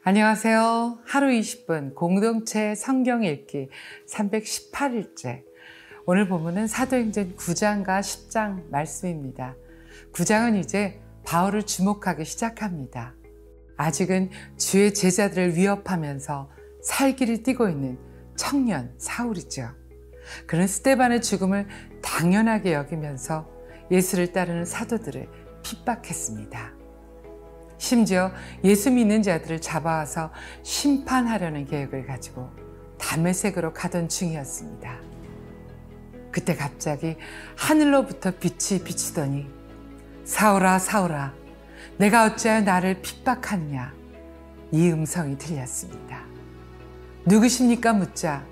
안녕하세요. 하루 20분 공동체 성경 읽기 318일째. 오늘 본문은 사도행전 9장과 10장 말씀입니다. 9장은 이제 바울을 주목하기 시작합니다. 아직은 주의 제자들을 위협하면서 살기를 띠고 있는 청년 사울이죠. 그는 스데반의 죽음을 당연하게 여기면서 예수를 따르는 사도들을 핍박했습니다. 심지어 예수 믿는 자들을 잡아와서 심판하려는 계획을 가지고 다메섹으로 가던 중이었습니다. 그때 갑자기 하늘로부터 빛이 비치더니 사울아 사울아 내가 어찌하여 나를 핍박하느냐, 이 음성이 들렸습니다. 누구십니까 묻자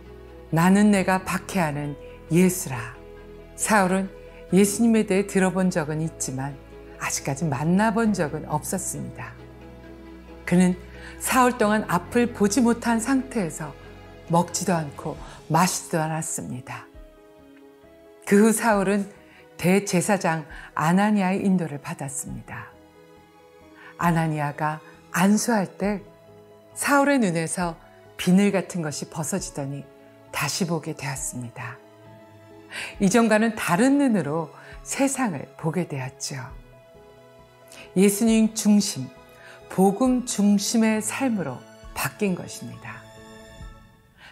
나는 내가 박해하는 예수라. 사울은 예수님에 대해 들어본 적은 있지만 아직까지 만나본 적은 없었습니다. 그는 사흘 동안 앞을 보지 못한 상태에서 먹지도 않고 마시지도 않았습니다. 그 후 사울은 대제사장 아나니아의 인도를 받았습니다. 아나니아가 안수할 때 사울의 눈에서 비늘 같은 것이 벗어지더니 다시 보게 되었습니다. 이전과는 다른 눈으로 세상을 보게 되었죠. 예수님 중심, 복음 중심의 삶으로 바뀐 것입니다.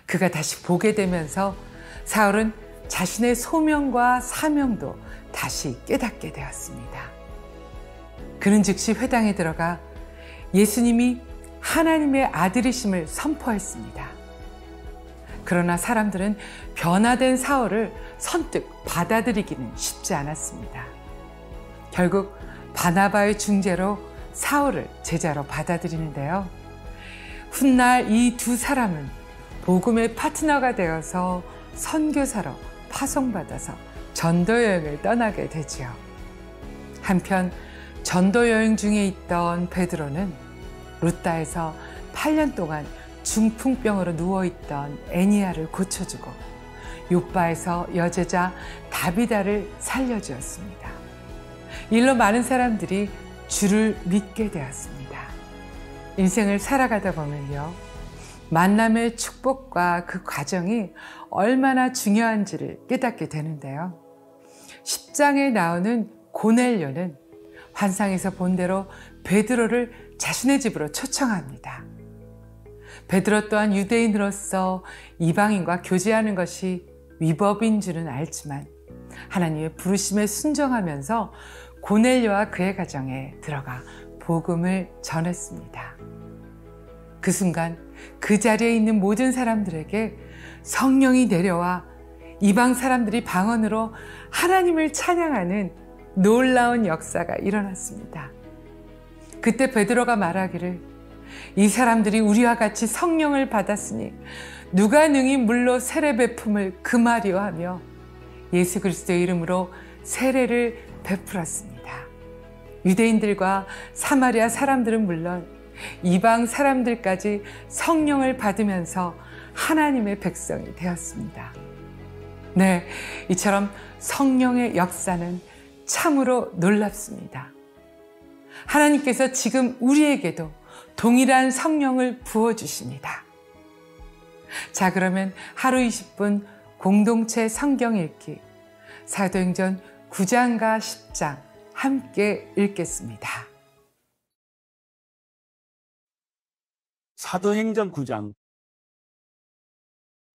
그가 다시 보게 되면서 사울은 자신의 소명과 사명도 다시 깨닫게 되었습니다. 그는 즉시 회당에 들어가 예수님이 하나님의 아들이심을 선포했습니다. 그러나 사람들은 변화된 사울을 선뜻 받아들이기는 쉽지 않았습니다. 결국 바나바의 중재로 사울을 제자로 받아들이는데요. 훗날 이 두 사람은 복음의 파트너가 되어서 선교사로 파송받아서 전도 여행을 떠나게 되지요. 한편 전도 여행 중에 있던 베드로는 루다에서 8년 동안 중풍병으로 누워있던 애니야를 고쳐주고 욥바에서 여제자 다비다를 살려주었습니다. 일로 많은 사람들이 주를 믿게 되었습니다. 인생을 살아가다 보면요, 만남의 축복과 그 과정이 얼마나 중요한지를 깨닫게 되는데요. 10장에 나오는 고넬료는 환상에서 본 대로 베드로를 자신의 집으로 초청합니다. 베드로 또한 유대인으로서 이방인과 교제하는 것이 위법인 줄은 알지만 하나님의 부르심에 순종하면서 고넬료와 그의 가정에 들어가 복음을 전했습니다. 그 순간 그 자리에 있는 모든 사람들에게 성령이 내려와 이방 사람들이 방언으로 하나님을 찬양하는 놀라운 역사가 일어났습니다. 그때 베드로가 말하기를 이 사람들이 우리와 같이 성령을 받았으니 누가 능히 물로 세례 베품을 금하리요 하며 예수 그리스도의 이름으로 세례를 베풀었습니다. 유대인들과 사마리아 사람들은 물론 이방 사람들까지 성령을 받으면서 하나님의 백성이 되었습니다. 네, 이처럼 성령의 역사는 참으로 놀랍습니다. 하나님께서 지금 우리에게도 동일한 성령을 부어주십니다. 자, 그러면 하루 20분 공동체 성경 읽기 사도행전 9장과 10장 함께 읽겠습니다. 사도행전 9장.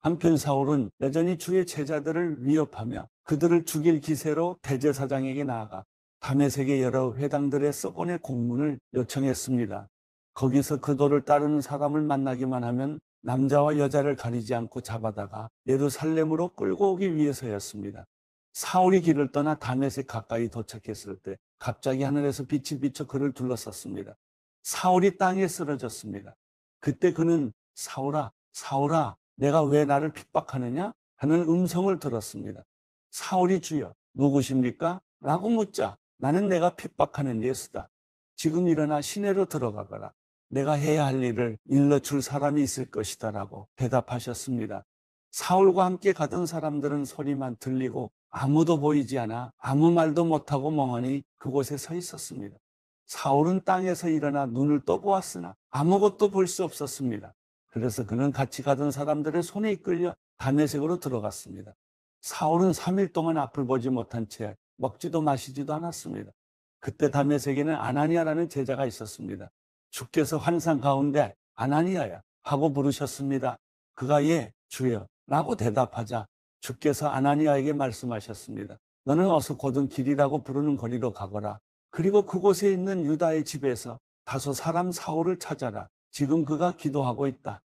한편 사울은 여전히 주의 제자들을 위협하며 그들을 죽일 기세로 대제사장에게 나아가 다메섹의 여러 회당들에 써보낼 공문을 요청했습니다. 거기서 그들을 따르는 사람을 만나기만 하면 남자와 여자를 가리지 않고 잡아다가 예루살렘으로 끌고 오기 위해서였습니다. 사울이 길을 떠나 다메섹 가까이 도착했을 때 갑자기 하늘에서 빛이 비쳐 그를 둘러쌌습니다. 사울이 땅에 쓰러졌습니다. 그때 그는 사울아, 사울아, 내가 왜 나를 핍박하느냐? 하는 음성을 들었습니다. 사울이 주여, 누구십니까? 라고 묻자 나는 내가 핍박하는 예수다. 지금 일어나 시내로 들어가거라. 내가 해야 할 일을 일러줄 사람이 있을 것이다 라고 대답하셨습니다. 사울과 함께 가던 사람들은 소리만 들리고 아무도 보이지 않아 아무 말도 못하고 멍하니 그곳에 서 있었습니다. 사울은 땅에서 일어나 눈을 떠보았으나 아무것도 볼 수 없었습니다. 그래서 그는 같이 가던 사람들의 손에 이끌려 다메섹으로 들어갔습니다. 사울은 3일 동안 앞을 보지 못한 채 먹지도 마시지도 않았습니다. 그때 다메섹에는 아나니아라는 제자가 있었습니다. 주께서 환상 가운데 아나니아야 하고 부르셨습니다. 그가 예 주여 라고 대답하자 주께서 아나니아에게 말씀하셨습니다. 너는 어서 곧은 길이라고 부르는 거리로 가거라. 그리고 그곳에 있는 유다의 집에서 다소 사람 사울을 찾아라. 지금 그가 기도하고 있다.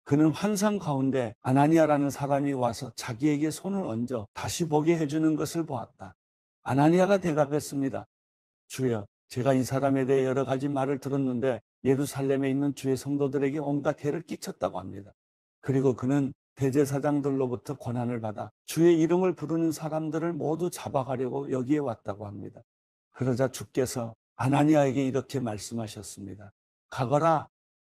그는 환상 가운데 아나니아라는 사람이 와서 자기에게 손을 얹어 다시 보게 해주는 것을 보았다. 아나니아가 대답했습니다. 주여, 제가 이 사람에 대해 여러 가지 말을 들었는데 예루살렘에 있는 주의 성도들에게 온갖 해를 끼쳤다고 합니다. 그리고 그는 대제사장들로부터 권한을 받아 주의 이름을 부르는 사람들을 모두 잡아가려고 여기에 왔다고 합니다. 그러자 주께서 아나니아에게 이렇게 말씀하셨습니다. 가거라.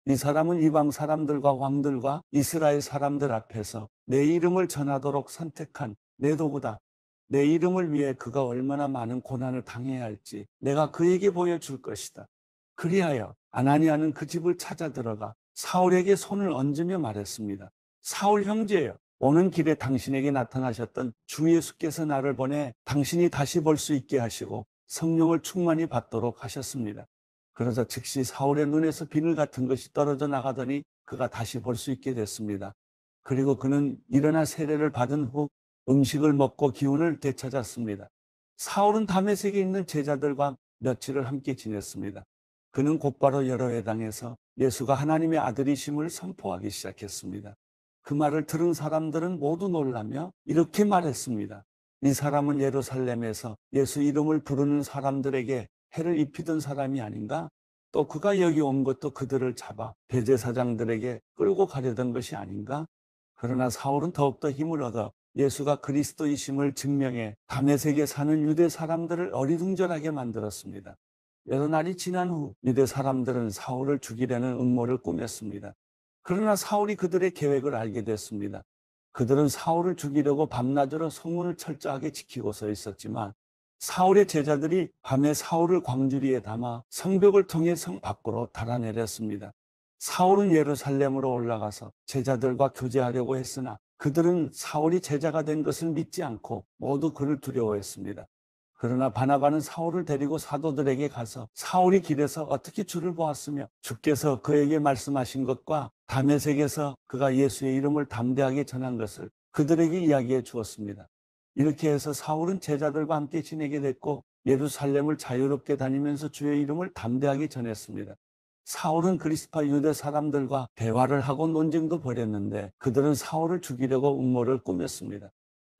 이 사람은 이방 사람들과 왕들과 이스라엘 사람들 앞에서 내 이름을 전하도록 선택한 내 도구다. 내 이름을 위해 그가 얼마나 많은 고난을 당해야 할지 내가 그에게 보여줄 것이다. 그리하여 아나니아는 그 집을 찾아 들어가 사울에게 손을 얹으며 말했습니다. 사울 형제여, 오는 길에 당신에게 나타나셨던 주 예수께서 나를 보내 당신이 다시 볼 수 있게 하시고 성령을 충만히 받도록 하셨습니다. 그러자 즉시 사울의 눈에서 비늘 같은 것이 떨어져 나가더니 그가 다시 볼 수 있게 됐습니다. 그리고 그는 일어나 세례를 받은 후 음식을 먹고 기운을 되찾았습니다. 사울은 다메섹에 있는 제자들과 며칠을 함께 지냈습니다. 그는 곧바로 여러 회당에서 예수가 하나님의 아들이심을 선포하기 시작했습니다. 그 말을 들은 사람들은 모두 놀라며 이렇게 말했습니다. 이 사람은 예루살렘에서 예수 이름을 부르는 사람들에게 해를 입히던 사람이 아닌가? 또 그가 여기 온 것도 그들을 잡아 대제사장들에게 끌고 가려던 것이 아닌가? 그러나 사울은 더욱더 힘을 얻어 예수가 그리스도이심을 증명해 다메섹에 사는 유대 사람들을 어리둥절하게 만들었습니다. 여러 날이 지난 후 유대 사람들은 사울을 죽이려는 음모를 꾸몄습니다. 그러나 사울이 그들의 계획을 알게 됐습니다. 그들은 사울을 죽이려고 밤낮으로 성문을 철저하게 지키고 서 있었지만 사울의 제자들이 밤에 사울을 광주리에 담아 성벽을 통해 성 밖으로 달아내렸습니다. 사울은 예루살렘으로 올라가서 제자들과 교제하려고 했으나 그들은 사울이 제자가 된 것을 믿지 않고 모두 그를 두려워했습니다. 그러나 바나바는 사울을 데리고 사도들에게 가서 사울이 길에서 어떻게 주를 보았으며 주께서 그에게 말씀하신 것과 다메섹에서 그가 예수의 이름을 담대하게 전한 것을 그들에게 이야기해 주었습니다. 이렇게 해서 사울은 제자들과 함께 지내게 됐고 예루살렘을 자유롭게 다니면서 주의 이름을 담대하게 전했습니다. 사울은 그리스파 유대 사람들과 대화를 하고 논쟁도 벌였는데 그들은 사울을 죽이려고 음모를 꾸몄습니다.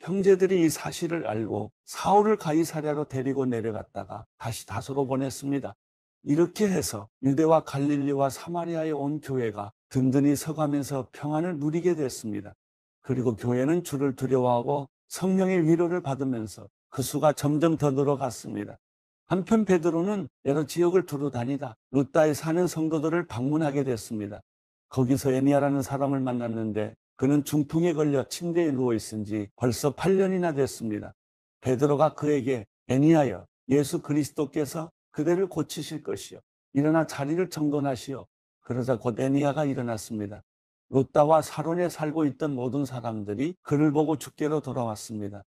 형제들이 이 사실을 알고 사울을 가이사랴로 데리고 내려갔다가 다시 다소로 보냈습니다. 이렇게 해서 유대와 갈릴리와 사마리아에 온 교회가 든든히 서가면서 평안을 누리게 됐습니다. 그리고 교회는 주를 두려워하고 성령의 위로를 받으면서 그 수가 점점 더 늘어갔습니다. 한편 베드로는 여러 지역을 두루 다니다 루다에 사는 성도들을 방문하게 됐습니다. 거기서 에니아라는 사람을 만났는데 그는 중풍에 걸려 침대에 누워 있은 지 벌써 8년이나 됐습니다. 베드로가 그에게 에니아여, 예수 그리스도께서 그대를 고치실 것이요. 일어나 자리를 정돈하시오. 그러자 곧 에니아가 일어났습니다. 루다와 사론에 살고 있던 모든 사람들이 그를 보고 주께로 돌아왔습니다.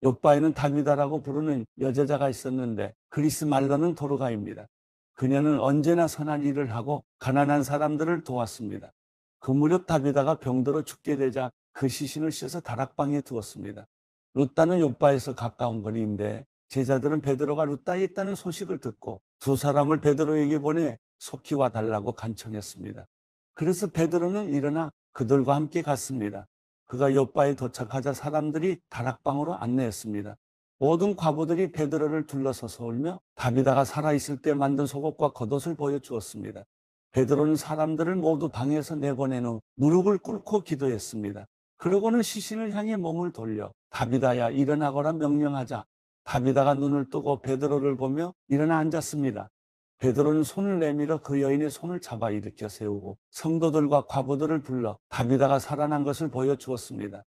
요바에는 다비다라고 부르는 여제자가 있었는데 그리스 말로는 도르가입니다. 그녀는 언제나 선한 일을 하고 가난한 사람들을 도왔습니다. 그 무렵 다비다가 병들어 죽게 되자 그 시신을 씻어 다락방에 두었습니다. 루다는 요바에서 가까운 거리인데 제자들은 베드로가 루다에 있다는 소식을 듣고 두 사람을 베드로에게 보내 속히 와달라고 간청했습니다. 그래서 베드로는 일어나 그들과 함께 갔습니다. 그가 요바에 도착하자 사람들이 다락방으로 안내했습니다. 모든 과부들이 베드로를 둘러서서 울며 다비다가 살아있을 때 만든 속옷과 겉옷을 보여주었습니다. 베드로는 사람들을 모두 방에서 내보낸 후 무릎을 꿇고 기도했습니다. 그러고는 시신을 향해 몸을 돌려 다비다야 일어나거라 명령하자 다비다가 눈을 뜨고 베드로를 보며 일어나 앉았습니다. 베드로는 손을 내밀어 그 여인의 손을 잡아 일으켜 세우고 성도들과 과부들을 불러 다비다가 살아난 것을 보여주었습니다.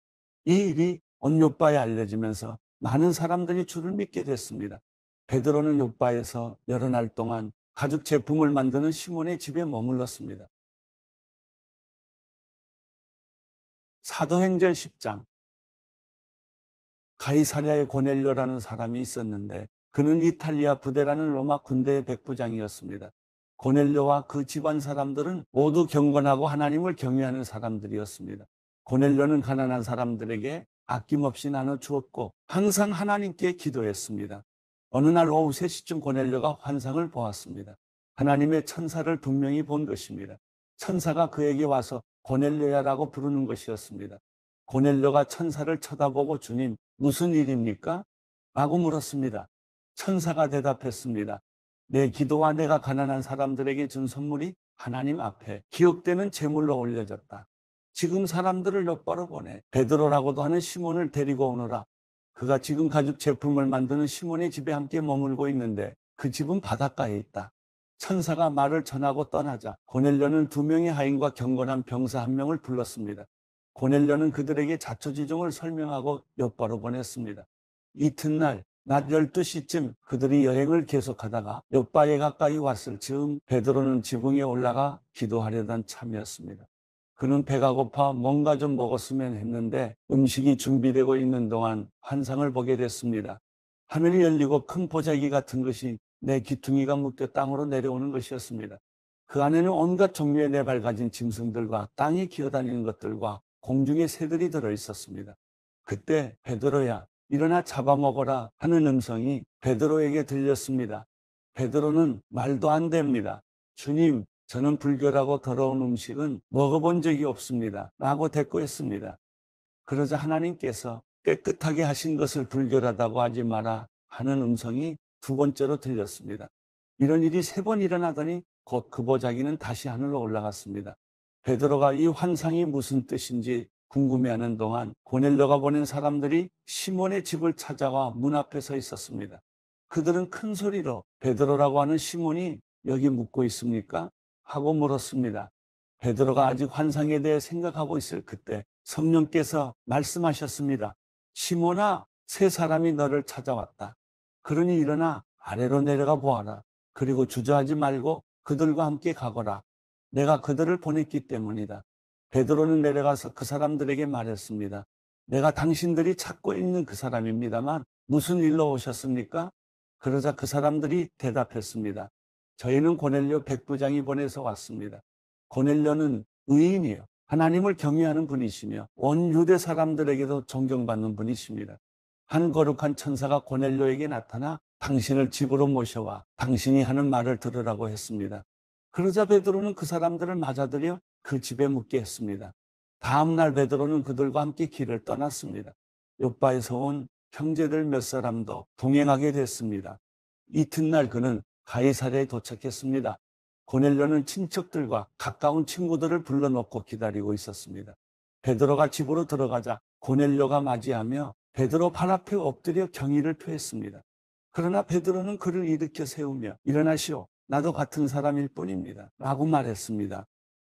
이 일이 온 요바에 알려지면서 많은 사람들이 주를 믿게 됐습니다. 베드로는 요바에서 여러 날 동안 가죽 제품을 만드는 시몬의 집에 머물렀습니다. 사도행전 10장. 가이사랴에 고넬료라는 사람이 있었는데 그는 이탈리아 부대라는 로마 군대의 백부장이었습니다. 고넬료와 그 집안 사람들은 모두 경건하고 하나님을 경외하는 사람들이었습니다. 고넬료는 가난한 사람들에게 아낌없이 나눠주었고 항상 하나님께 기도했습니다. 어느 날 오후 3시쯤 고넬료가 환상을 보았습니다. 하나님의 천사를 분명히 본 것입니다. 천사가 그에게 와서 고넬료야라고 부르는 것이었습니다. 고넬료가 천사를 쳐다보고 주님, 무슨 일입니까? 라고 물었습니다. 천사가 대답했습니다. 내 기도와 내가 가난한 사람들에게 준 선물이 하나님 앞에 기억되는 제물로 올려졌다. 지금 사람들을 옆바로 보내 베드로라고도 하는 시몬을 데리고 오너라. 그가 지금 가죽 제품을 만드는 시몬의 집에 함께 머물고 있는데 그 집은 바닷가에 있다. 천사가 말을 전하고 떠나자 고넬료는 2명의 하인과 경건한 병사 1명을 불렀습니다. 고넬료는 그들에게 자초지종을 설명하고 옆바로 보냈습니다. 이튿날 낮 12시쯤 그들이 여행을 계속하다가 욥바에 가까이 왔을 즈음 베드로는 지붕에 올라가 기도하려던 참이었습니다. 그는 배가 고파 뭔가 좀 먹었으면 했는데 음식이 준비되고 있는 동안 환상을 보게 됐습니다. 하늘이 열리고 큰 보자기 같은 것이 내 귀퉁이가 묶여 땅으로 내려오는 것이었습니다. 그 안에는 온갖 종류의 네 발 가진 짐승들과 땅에 기어다니는 것들과 공중의 새들이 들어있었습니다. 그때 베드로야 일어나 잡아먹어라 하는 음성이 베드로에게 들렸습니다. 베드로는 말도 안 됩니다. 주님, 저는 불결하고 더러운 음식은 먹어본 적이 없습니다. 라고 대꾸했습니다. 그러자 하나님께서 깨끗하게 하신 것을 불결하다고 하지 마라 하는 음성이 2번째로 들렸습니다. 이런 일이 3번 일어나더니 곧 그 보자기는 다시 하늘로 올라갔습니다. 베드로가 이 환상이 무슨 뜻인지 궁금해하는 동안 고넬료가 보낸 사람들이 시몬의 집을 찾아와 문 앞에 서 있었습니다. 그들은 큰 소리로 베드로라고 하는 시몬이 여기 묵고 있습니까? 하고 물었습니다. 베드로가 아직 환상에 대해 생각하고 있을 그때 성령께서 말씀하셨습니다. 시몬아, 3사람이 너를 찾아왔다. 그러니 일어나 아래로 내려가 보아라. 그리고 주저하지 말고 그들과 함께 가거라. 내가 그들을 보냈기 때문이다. 베드로는 내려가서 그 사람들에게 말했습니다. 내가 당신들이 찾고 있는 그 사람입니다만 무슨 일로 오셨습니까? 그러자 그 사람들이 대답했습니다. 저희는 고넬료 백부장이 보내서 왔습니다. 고넬료는 의인이요, 하나님을 경외하는 분이시며 온 유대 사람들에게도 존경받는 분이십니다. 한 거룩한 천사가 고넬료에게 나타나 당신을 집으로 모셔와 당신이 하는 말을 들으라고 했습니다. 그러자 베드로는 그 사람들을 맞아들여 그 집에 묵게 했습니다. 다음 날 베드로는 그들과 함께 길을 떠났습니다. 욥바에서 온 형제들 몇 사람도 동행하게 됐습니다. 이튿날 그는 가이사랴에 도착했습니다. 고넬료는 친척들과 가까운 친구들을 불러놓고 기다리고 있었습니다. 베드로가 집으로 들어가자 고넬료가 맞이하며 베드로 발 앞에 엎드려 경의를 표했습니다. 그러나 베드로는 그를 일으켜 세우며 일어나시오. 나도 같은 사람일 뿐입니다. 라고 말했습니다.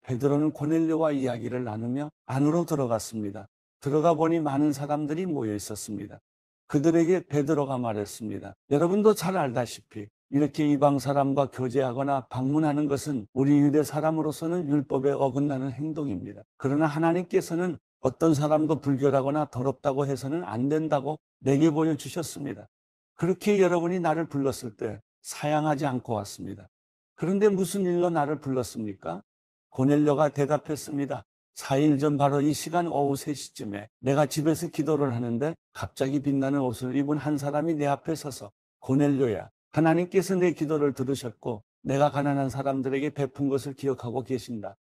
베드로는 고넬료와 이야기를 나누며 안으로 들어갔습니다. 들어가 보니 많은 사람들이 모여 있었습니다. 그들에게 베드로가 말했습니다. 여러분도 잘 알다시피 이렇게 이방 사람과 교제하거나 방문하는 것은 우리 유대 사람으로서는 율법에 어긋나는 행동입니다. 그러나 하나님께서는 어떤 사람도 불결하거나 더럽다고 해서는 안 된다고 내게 보여주셨습니다. 그렇게 여러분이 나를 불렀을 때 사양하지 않고 왔습니다. 그런데 무슨 일로 나를 불렀습니까? 고넬료가 대답했습니다. 4일 전 바로 이 시간 오후 3시쯤에 내가 집에서 기도를 하는데 갑자기 빛나는 옷을 입은 한 사람이 내 앞에 서서 고넬료야, 하나님께서 내 기도를 들으셨고 내가 가난한 사람들에게 베푼 것을 기억하고 계신다.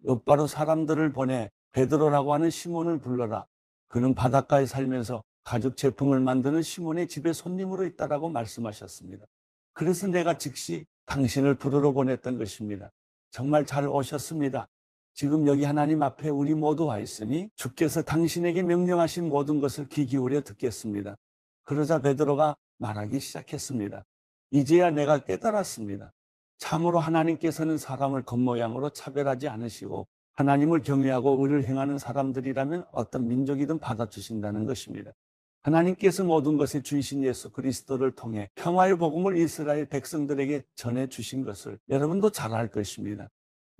곧바로 사람들을 보내 베드로라고 하는 시몬을 불러라. 그는 바닷가에 살면서 가죽 제품을 만드는 시몬의 집에 손님으로 있다라고 말씀하셨습니다. 그래서 내가 즉시 당신을 부르러 보냈던 것입니다. 정말 잘 오셨습니다. 지금 여기 하나님 앞에 우리 모두 와 있으니 주께서 당신에게 명령하신 모든 것을 귀 기울여 듣겠습니다. 그러자 베드로가 말하기 시작했습니다. 이제야 내가 깨달았습니다. 참으로 하나님께서는 사람을 겉모양으로 차별하지 않으시고 하나님을 경외하고 의를 행하는 사람들이라면 어떤 민족이든 받아주신다는 것입니다. 하나님께서 모든 것의 주이신 예수 그리스도를 통해 평화의 복음을 이스라엘 백성들에게 전해주신 것을 여러분도 잘 알 것입니다.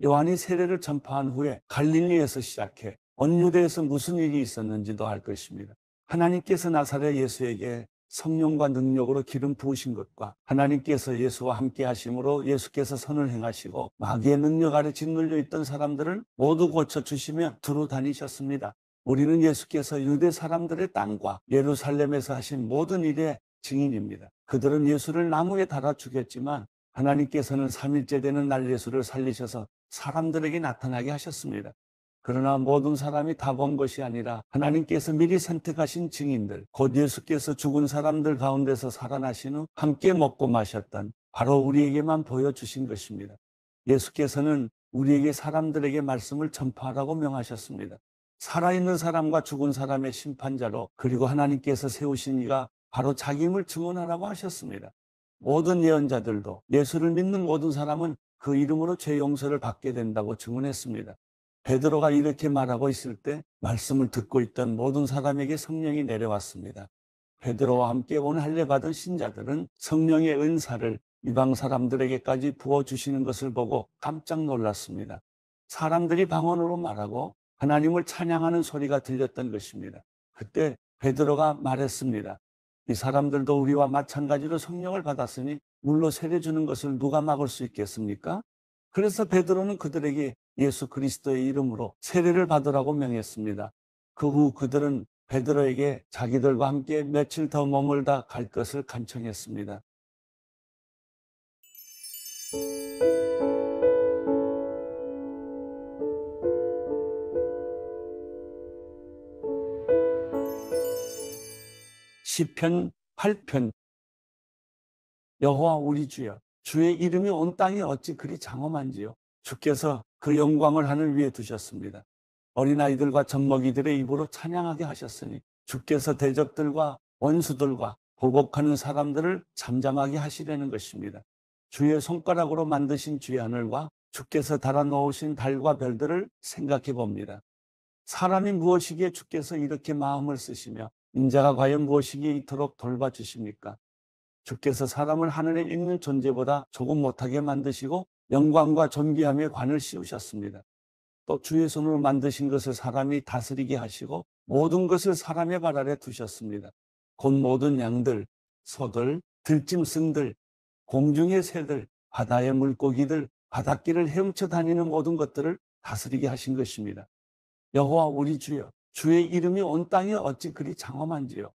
요한이 세례를 전파한 후에 갈릴리에서 시작해 온 유대에서 무슨 일이 있었는지도 알 것입니다. 하나님께서 나사렛 예수에게 성령과 능력으로 기름 부으신 것과 하나님께서 예수와 함께 하심으로 예수께서 선을 행하시고 마귀의 능력 아래 짓눌려 있던 사람들을 모두 고쳐주시며 두루 다니셨습니다. 우리는 예수께서 유대 사람들의 땅과 예루살렘에서 하신 모든 일의 증인입니다. 그들은 예수를 나무에 달아 죽였지만 하나님께서는 3일째 되는 날 예수를 살리셔서 사람들에게 나타나게 하셨습니다. 그러나 모든 사람이 다 본 것이 아니라 하나님께서 미리 선택하신 증인들, 곧 예수께서 죽은 사람들 가운데서 살아나신 후 함께 먹고 마셨던 바로 우리에게만 보여주신 것입니다. 예수께서는 우리에게 사람들에게 말씀을 전파하라고 명하셨습니다. 살아있는 사람과 죽은 사람의 심판자로, 그리고 하나님께서 세우신 이가 바로 자기임을 증언하라고 하셨습니다. 모든 예언자들도 예수를 믿는 모든 사람은 그 이름으로 죄 용서를 받게 된다고 증언했습니다. 베드로가 이렇게 말하고 있을 때 말씀을 듣고 있던 모든 사람에게 성령이 내려왔습니다. 베드로와 함께 온 할례 받은 신자들은 성령의 은사를 이방 사람들에게까지 부어주시는 것을 보고 깜짝 놀랐습니다. 사람들이 방언으로 말하고 하나님을 찬양하는 소리가 들렸던 것입니다. 그때 베드로가 말했습니다. 이 사람들도 우리와 마찬가지로 성령을 받았으니 물로 세례 주는 것을 누가 막을 수 있겠습니까? 그래서 베드로는 그들에게 예수 그리스도의 이름으로 세례를 받으라고 명했습니다. 그 후 그들은 베드로에게 자기들과 함께 며칠 더 머물다 갈 것을 간청했습니다. 시편 8편. 여호와 우리 주여, 주의 이름이 온 땅에 어찌 그리 장엄한지요. 주께서 그 영광을 하늘 위에 두셨습니다. 어린아이들과 젖먹이들의 입으로 찬양하게 하셨으니 주께서 대적들과 원수들과 보복하는 사람들을 잠잠하게 하시려는 것입니다. 주의 손가락으로 만드신 주의 하늘과 주께서 달아 놓으신 달과 별들을 생각해 봅니다. 사람이 무엇이기에 주께서 이렇게 마음을 쓰시며 인자가 과연 무엇이기에 이토록 돌봐주십니까? 주께서 사람을 하늘에 있는 존재보다 조금 못하게 만드시고 영광과 존귀함에 관을 씌우셨습니다. 또 주의 손으로 만드신 것을 사람이 다스리게 하시고 모든 것을 사람의 발 아래 두셨습니다. 곧 모든 양들, 소들, 들짐승들, 공중의 새들, 바다의 물고기들, 바닷길을 헤엄쳐 다니는 모든 것들을 다스리게 하신 것입니다. 여호와 우리 주여, 주의 이름이 온 땅에 어찌 그리 장엄한지요.